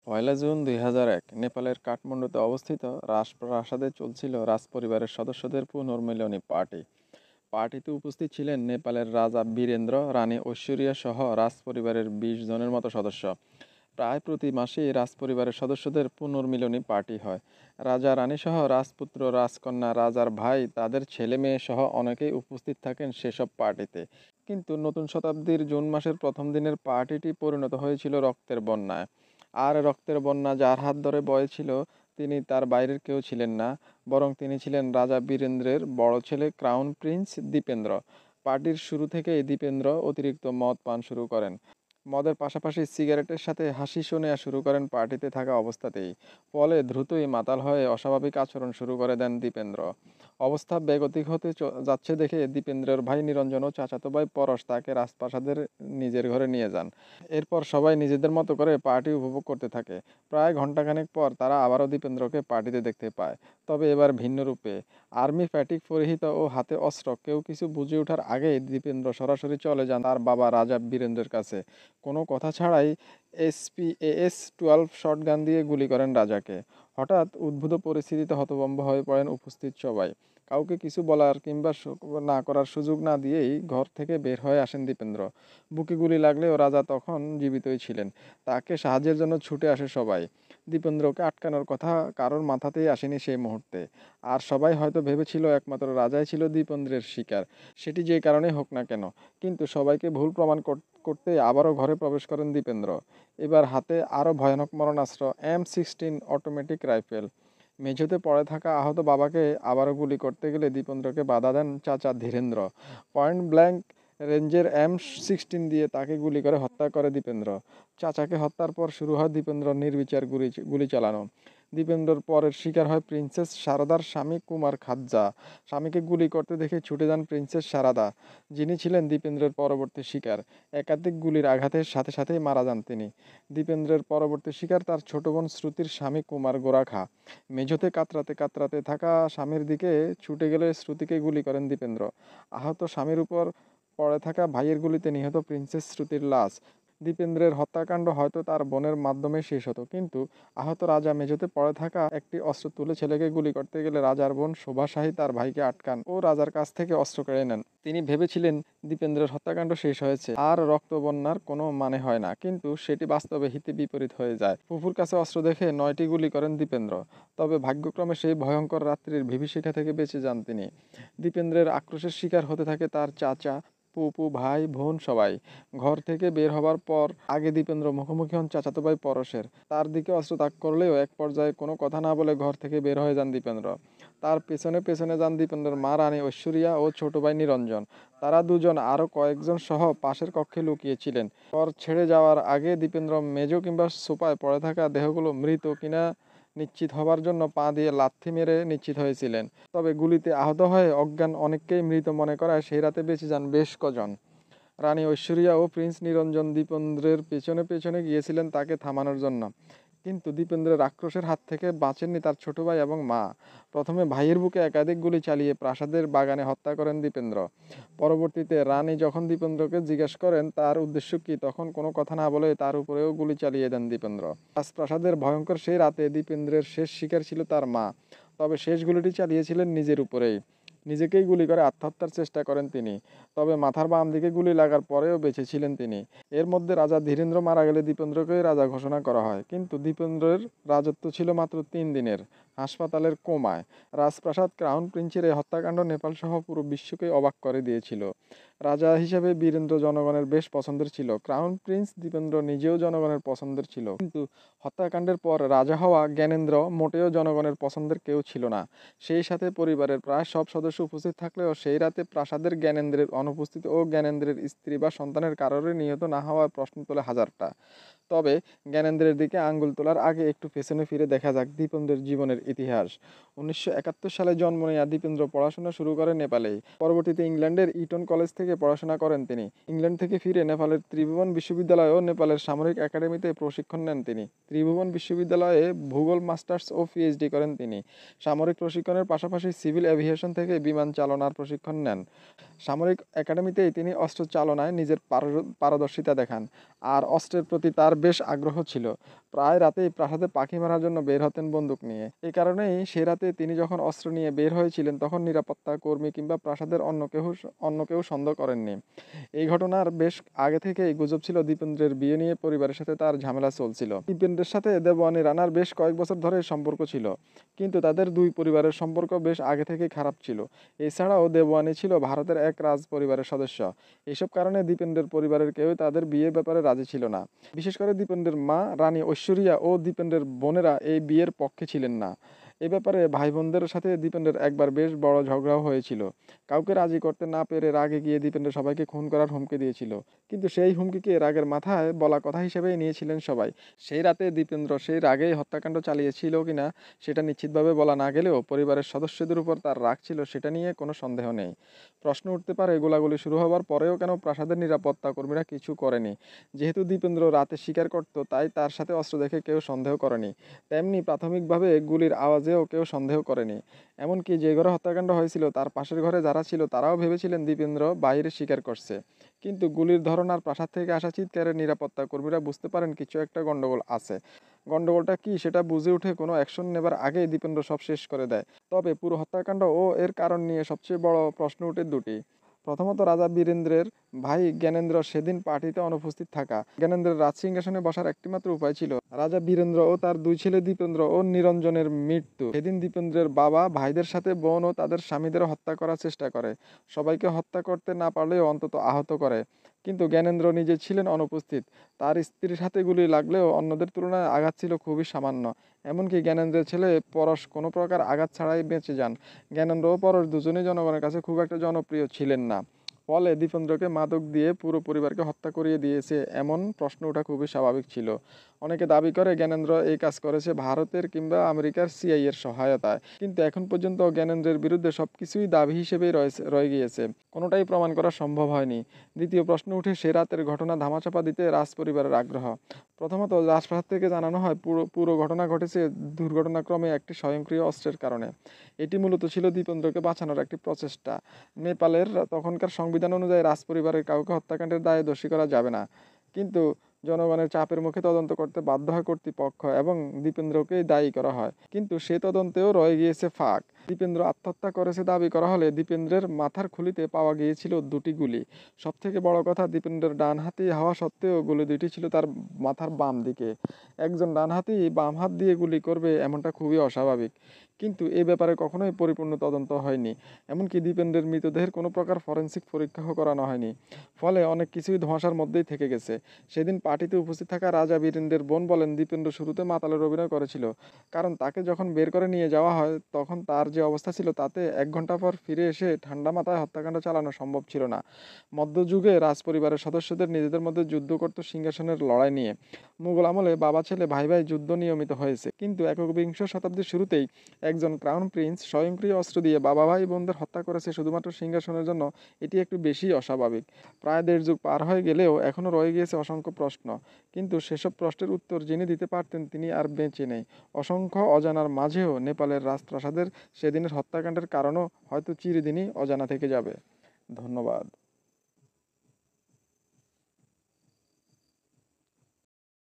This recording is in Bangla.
পয়লা জুন ২০০১ নেপালের কাঠমান্ডুতে অবস্থিত রাজপ্রাসাদে চলছিল রাজপরিবারের সদস্যদের পুনর্মিলনী পার্টি। পার্টিতে উপস্থিত ছিলেন নেপালের রাজা বীরেন্দ্র, রানী ঐশ্বরিয়া সহ রাজপরিবারের ২০ জনের মতো সদস্য। প্রায় প্রতি মাসেই রাজপরিবারের সদস্যদের পুনর্মিলনী পার্টি হয়। রাজা রানী সহ রাজপুত্র, রাজকন্যা, রাজার ভাই, তাদের ছেলে মেয়ে সহ অনেকেই উপস্থিত থাকেন সেসব পার্টিতে। কিন্তু নতুন শতাব্দীর জুন মাসের প্রথম দিনের পার্টিটি পরিণত হয়েছিল রক্তের বন্যায়। আর রক্তের বন্যা যার হাত ধরে বয়েছিল, তিনি তার বাইরের কেউ ছিলেন না, বরং তিনি ছিলেন রাজা বীরেন্দ্রের বড় ছেলে ক্রাউন প্রিন্স দীপেন্দ্র। পার্টির শুরু থেকেই দীপেন্দ্র অতিরিক্ত মদ পান শুরু করেন। মদের পাশাপাশি সিগারেটের সাথে হাসিশো নেওয়া শুরু করেন পার্টিতে থাকা অবস্থাতেই। ফলে দ্রুতই মাতাল হয়ে অস্বাভাবিক আচরণ শুরু করে দেন দীপেন্দ্র। অবস্থা বেগতিক হতে যাচ্ছে দেখে দীপেন্দ্রের ভাই নিরঞ্জন ও চাচাতো ভাই পরশ তাকে রাজপ্রাসাদের নিজের ঘরে নিয়ে যান। এরপর সবাই নিজেদের মতো করে পার্টি উপভোগ করতে থাকে। প্রায় ঘন্টাখানেক পর তারা আবারও দীপেন্দ্রকে পার্টিতে দেখতে পায়, তবে এবার ভিন্ন রূপে। আর্মি ফ্যাটিক পরিহিত ও হাতে অস্ত্র। কেউ কিছু বুঝে ওঠার আগেই দীপেন্দ্র সরাসরি চলে যান তার বাবা রাজা বীরেন্দ্রের কাছে। কোনো কথা ছাড়াই SPAS-12 শটগান দিয়ে গুলি করেন রাজাকে। হঠাৎ উদ্ভূত পরিস্থিতিতে হতভম্ব হয়ে পড়েন উপস্থিত সবাই। কাউকে কিছু বলার কিংবা না করার সুযোগ না দিয়েই ঘর থেকে বের হয়ে আসেন দীপেন্দ্র। বুকে গুলি লাগলেও রাজা তখন জীবিতই ছিলেন। তাকে সাহায্যের জন্য ছুটে আসে সবাই। দীপেন্দ্রকে আটকানোর কথা কারোর মাথাতেই আসেনি সেই মুহূর্তে। আর সবাই হয়তো ভেবেছিল একমাত্র রাজাই ছিল দীপেন্দ্রের শিকার, সেটি যে কারণেই হোক না কেন। কিন্তু সবাইকে ভুল প্রমাণ করতে আবারও ঘরে প্রবেশ করেন দীপেন্দ্র। এবার হাতে আরও ভয়ানক মরণাস্ত্র, M16 অটোমেটিক রাইফেল। মেঝেতে পড়ে থাকা আহত বাবাকে আবারও গুলি করতে গেলে দীপেন্দ্রকে বাধা দেন চাচা ধীরেন্দ্র। পয়েন্ট ব্ল্যাঙ্ক রেঞ্জের M16 দিয়ে তাকে গুলি করে হত্যা করে দীপেন্দ্র। চাচাকে হত্যার পর শুরু হয় দীপেন্দ্র নির্বিচার গুলি চালানো। দীপেন্দ্রর পরের শিকার হয় প্রিন্সেস সারদার স্বামী কুমার খাজ্জা। স্বামীকে গুলি করতে দেখে ছুটে যান প্রিন্সেস সারদা, যিনি ছিলেন দীপেন্দ্রের পরবর্তী শিকার। একাধিক গুলির আঘাতের সাথে সাথেই মারা যান তিনি। দীপেন্দ্রের পরবর্তী শিকার তার ছোট বোন শ্রুতির স্বামী কুমার গোরাখা। মেঝোতে কাতরাতে কাতরাতে থাকা স্বামীর দিকে ছুটে গেলে শ্রুতিকে গুলি করেন দীপেন্দ্র। আহত স্বামীর উপর পড়ে থাকা ভাইয়ের গুলিতে নিহত প্রিন্সেস শ্রুতির লাশ। দীপেন্দ্রের হত্যাকাণ্ড হয়তো তার বোনের মাধ্যমে শেষ হতো, কিন্তু আহত রাজা মেঝোতে পড়ে থাকা একটি অস্ত্র তুলে ছেলেকে গুলি করতে গেলে রাজার বোন শোভা শাহী তার ভাইকে আটকান ও রাজার কাছ থেকে অস্ত্র কেড়ে নেন। তিনি ভেবেছিলেন দীপেন্দ্রের হত্যাকাণ্ড শেষ হয়েছে, আর রক্তবন্যার কোনো মানে হয় না, কিন্তু সেটি বাস্তবে হিতে বিপরীত হয়ে যায়। ফুফুর কাছে অস্ত্র দেখে ৯টি গুলি করেন দীপেন্দ্র। তবে ভাগ্যক্রমে সেই ভয়ঙ্কর রাত্রির বিভীষিকা থেকে বেঁচে যান তিনি। দীপেন্দ্রের আক্রোশের শিকার হতে থাকে তার চাচা, ফুপু, ভাই, বোন সবাই। ঘর থেকে বের হবার পর আগে দীপেন্দ্র মুখোমুখি হন চাচাতো ভাই পরশের। তার দিকে অস্ত্র তাক করলেও এক পর্যায়ে কোনো কথা না বলে ঘর থেকে বের হয়ে যান দীপেন্দ্র। তার পেছনে পেছনে যান দীপেন্দ্রের মা রানী ঐশ্বরিয়া ও ছোট ভাই নিরঞ্জন। তারা দুজন আরও কয়েকজন সহ পাশের কক্ষে লুকিয়েছিলেন। ঘর ছেড়ে যাওয়ার আগে দীপেন্দ্র মেঝো কিংবা সোফায় পড়ে থাকা দেহগুলো মৃত কিনা নিশ্চিত হবার জন্য পা দিয়ে লাথি মেরে নিশ্চিত হয়েছিলেন। তবে গুলিতে আহত হয়ে অজ্ঞান অনেককেই মৃত মনে করায় সেই রাতে বেঁচে যান বেশ কজন। রানী ঐশ্বরিয়া ও প্রিন্স নিরঞ্জন দীপেন্দ্রের পেছনে পেছনে গিয়েছিলেন তাকে থামানোর জন্য, কিন্তু দীপেন্দ্রের আক্রোশের হাত থেকে বাঁচেননি তার ছোট ভাই এবং মা। প্রথমে ভাইয়ের বুকে একাধিক গুলি চালিয়ে প্রাসাদের বাগানে হত্যা করেন দীপেন্দ্র। পরবর্তীতে রানী যখন দীপেন্দ্রকে জিজ্ঞেস করেন তার উদ্দেশ্য কি, তখন কোনো কথা না বলে তার উপরেও গুলি চালিয়ে দেন দীপেন্দ্র। রাজপ্রাসাদের ভয়ঙ্কর সেই রাতে দীপেন্দ্রের শেষ শিকার ছিল তার মা। তবে শেষ গুলিটি চালিয়েছিলেন নিজের উপরেই। নিজেকেই গুলি করে আত্মহত্যার চেষ্টা করেন তিনি। তবে মাথার বাম দিকে গুলি লাগার পরেও বেঁচে ছিলেন তিনি। এর মধ্যে রাজা ধীরেন্দ্র মারা গেলে দীপেন্দ্রকেই রাজা ঘোষণা করা হয়, কিন্তু দীপেন্দ্রের রাজত্ব ছিল মাত্র 3 দিনের। হাসপাতালের কোমায়। রাজপ্রাসাদ ক্রাউন প্রিন্সের এই হত্যাকাণ্ড নেপাল সহ পুরো বিশ্বকে অবাক করে দিয়েছিল। রাজা হিসেবে বীরেন্দ্র জনগণের বেশ পছন্দের ছিল। ক্রাউন প্রিন্স দীপেন্দ্র নিজেও জনগণের পছন্দের ছিল, কিন্তু হত্যাকাণ্ডের পর রাজা হওয়া জ্ঞানেন্দ্র মোটেও জনগণের পছন্দের কেউ ছিল না। সেই সাথে পরিবারের প্রায় সব সদস্য উপস্থিত থাকলেও সেই রাতে প্রাসাদের জ্ঞানেন্দ্রের অনুপস্থিতি ও জ্ঞানেন্দ্রের স্ত্রী বা সন্তানের কারোরই নিহত না হওয়ার প্রশ্ন তোলে হাজারটা। তবে জ্ঞানেন্দ্রের দিকে আঙ্গুল তোলার আগে একটু পেছনে ফিরে দেখা যাক দীপেন্দ্রের জীবনের ইতিহাস। 1971 সালে জন্ম নেয়া দীপেন্দ্র পড়াশোনা শুরু করেন নেপালেই। পরবর্তীতে ইংল্যান্ডের ইটন কলেজ থেকে পড়াশোনা করেন তিনি। ইংল্যান্ড থেকে ফিরে নেপালের ত্রিভুবন বিশ্ববিদ্যালয় ও নেপালের সামরিক একাডেমিতে প্রশিক্ষণ নেন তিনি। ত্রিভুবন বিশ্ববিদ্যালয়ে ভূগোল মাস্টার্স ও PhD করেন তিনি। সামরিক প্রশিক্ষণের পাশাপাশি সিভিল এভিয়েশন থেকে বিমান চালনার প্রশিক্ষণ নেন। সামরিক একাডেমিতেই তিনি অস্ত্র চালনায় নিজের পারদর্শিতা দেখান, আর অস্ত্রের প্রতি তার বেশ আগ্রহ ছিল। প্রায় রাতেই প্রাসাদে পাখি মারার জন্য বের হতেন বন্দুক নিয়ে। এই কারণেই সে রাতে তিনি যখন অস্ত্র নিয়ে বের হয়েছিলেন তখন নিরাপত্তা কর্মী কিংবা প্রাসাদের অন্য কেউ সন্দেহ করেননি। এই ঘটনার বেশ আগে থেকেই গুজব ছিল দীপেন্দ্রের বিয়ে নিয়ে পরিবারের সাথে তার ঝামেলা চলছিল। দীপেন্দ্রের সাথে দেবয়ানী রানার বেশ কয়েক বছর ধরে সম্পর্ক ছিল, কিন্তু তাদের দুই পরিবারের সম্পর্ক বেশ আগে থেকেই খারাপ ছিল। এছাড়াও দেবয়ানী ছিল ভারতের এক রাজ পরিবারের সদস্য। এসব কারণে দীপেন্দ্রের পরিবারের কেউই তাদের বিয়ের ব্যাপারে রাজি ছিল না। বিশেষ করে দীপেন্দ্রের মা রানী ঐশ্বরিয়া ও দীপেন্দ্রের বোনেরা এই বিয়ের পক্ষে ছিলেন না। এ ব্যাপারে ভাই বোনদের সাথে দীপেন্দ্রের একবার বেশ বড় ঝগড়াও হয়েছিল। কাউকে রাজি করতে না পেরে রাগে গিয়ে দীপেন্দ্র সবাইকে খুন করার হুমকি দিয়েছিল, কিন্তু সেই হুমকিকে রাগের মাথায় বলা কথা হিসেবেই নিয়েছিলেন সবাই। সেই রাতে দীপেন্দ্র সেই রাগেই হত্যাকাণ্ড চালিয়েছিল কিনা সেটা নিশ্চিতভাবে বলা না গেলেও পরিবারের সদস্যদের উপর তার রাগ ছিল সেটা নিয়ে কোনো সন্দেহ নেই। প্রশ্ন উঠতে পারে, গোলাগুলি শুরু হবার পরেও কেন প্রাসাদের নিরাপত্তা কর্মীরা কিছু করেনি? যেহেতু দীপেন্দ্র রাতে শিকার করত তাই তার সাথে অস্ত্র দেখে কেউ সন্দেহ করেনি। তেমনি প্রাথমিকভাবে গুলির আওয়াজেও কেউ সন্দেহ করেনি। এমনকি যে ঘরে হত্যাকাণ্ড হয়েছিল তার পাশের ঘরে যারা ছিল তারাও ভেবেছিলেন দীপেন্দ্র বাইরে শিকার করছে। কিন্তু গুলির ধরন আর প্রাসাদ থেকে আসা চিৎকারের নিরাপত্তা কর্মীরা বুঝতে পারেন কিছু একটা গন্ডগোল আছে। গন্ডগোলটা কি সেটা বুঝে উঠে কোনো অ্যাকশন নেবার আগেই দীপেন্দ্র সব শেষ করে দেয়। তবে পুরো হত্যাকাণ্ড ও এর কারণ নিয়ে সবচেয়ে বড় প্রশ্ন উঠে দুটি। প্রথমত, রাজা বীরেন্দ্রের ভাই জ্ঞানেন্দ্র সেদিন পার্টিতে অনুপস্থিত থাকা। জ্ঞানেন্দ্রের রাজসিংহাসনে বসার একটিমাত্র উপায় ছিল রাজা বীরেন্দ্র ও তার দুই ছেলে দীপেন্দ্র ও নিরঞ্জনের মৃত্যু। সেদিন দীপেন্দ্রের বাবা ভাইদের সাথে বোন ও তাদের স্বামীদের হত্যা করার চেষ্টা করে। সবাইকে হত্যা করতে না পারলেও অন্তত আহত করে। কিন্তু জ্ঞানেন্দ্র নিজে ছিলেন অনুপস্থিত। তার স্ত্রীর হাতে গুলি লাগলেও অন্যদের তুলনায় আঘাত ছিল খুবই সামান্য। এমনকি জ্ঞানেন্দ্রের ছেলে পরশ কোনো প্রকার আঘাত ছাড়াই বেঁচে যান। জ্ঞানেন্দ্র ও পরশ দুজনেই জনগণের কাছে খুব একটা জনপ্রিয় ছিলেন না। ফলে দীপেন্দ্রকে মাদক দিয়ে পুরো পরিবারকে হত্যা করিয়ে দিয়েছে এমন প্রশ্ন ওঠা খুবই স্বাভাবিক ছিল। অনেকে দাবি করে জ্ঞানেন্দ্র এই কাজ করেছে ভারতের কিংবা আমেরিকার সিআইএ এর সহায়তায়, কিন্তু এখন পর্যন্ত জ্ঞানেন্দ্রের বিরুদ্ধে সবকিছুই দাবি হিসেবেই রয়ে গিয়েছে, কোনোটাই প্রমাণ করা সম্ভব হয়নি। দ্বিতীয় প্রশ্ন উঠে সে রাতের ঘটনা ধামাচাপা দিতে রাজ পরিবারের আগ্রহ। প্রথমত, রাজপ্রাসাদ থেকে জানানো হয় পুরো ঘটনা ঘটেছে দুর্ঘটনাক্রমে একটি স্বয়ংক্রিয় অস্ত্রের কারণে। এটি মূলত ছিল দীপেন্দ্রকে বাঁচানোর একটি প্রচেষ্টা। নেপালের তখনকার সংবিধান অনুযায়ী রাজপরিবারের কাউকে হত্যাকাণ্ডের দায়ে দোষী করা যাবে না, কিন্তু জনগণের চাপের মুখে তদন্ত করতে বাধ্য হয় কর্তৃপক্ষ এবং দীপেন্দ্রকেই দায়ী করা হয়। কিন্তু সে তদন্তেও রয়ে গিয়েছে ফাঁক। দীপেন্দ্র আত্মহত্যা করেছে দাবি করা হলে দীপেন্দ্রের মাথার খুলিতে পাওয়া গিয়েছিল দুটি গুলি। সবথেকে বড় কথা, দীপেন্দ্রের ডানহাতি হওয়া সত্ত্বেও গুলি দুটি ছিল তার মাথার বাম দিকে। একজন ডানহাতি বাম হাত দিয়ে গুলি করবে এমনটা খুবই অস্বাভাবিক। কিন্তু এ ব্যাপারে কখনোই পরিপূর্ণ তদন্ত হয়নি। এমনকি দীপেন্দ্রের মৃতদেহের কোনো প্রকার ফরেনসিক পরীক্ষাও করানো হয়নি। ফলে অনেক কিছুই ধোঁয়াশার মধ্যেই থেকে গেছে। সেদিন পার্টিতে উপস্থিত থাকা রাজা বীরেন্দ্রের বোন বলেন দীপেন্দ্র শুরুতে মাতালের অভিনয় করেছিল, কারণ তাকে যখন বের করে নিয়ে যাওয়া হয় তখন তার যে অবস্থা ছিল তাতে 1 ঘন্টা পর ফিরে এসে ঠান্ডা মাথায় হত্যাকাণ্ড চালানো সম্ভব ছিল না। মধ্যযুগে রাজপরিবারের সদস্যদের নিজেদের মধ্যে যুদ্ধ করত সিংহাসনের লড়াই নিয়ে। মুঘল আমলে বাবা ছেলে ভাই ভাই যুদ্ধ নিয়মিত হয়েছে, কিন্তু একবিংশ শতাব্দীর শুরুতেই একজন ক্রাউন প্রিন্স স্বয়ংক্রিয় অস্ত্র দিয়ে বাবা ভাই বোনদের হত্যা করেছে শুধুমাত্র সিংহাসনের জন্য, এটি একটু বেশি অস্বাভাবিক। প্রায় 1.5 যুগ পার হয়ে গেলেও এখনও রয়ে গিয়েছে অসংখ্য প্রশ্ন, কিন্তু সেসব প্রশ্নের উত্তর যিনি দিতে পারতেন তিনি আর বেঁচে নেই। অসংখ্য অজানার মাঝেও নেপালের রাজপ্রাসাদের সেদিনের হত্যাকাণ্ডের কারণও হয়তো চিরদিনই অজানা থেকে যাবে। ধন্যবাদ।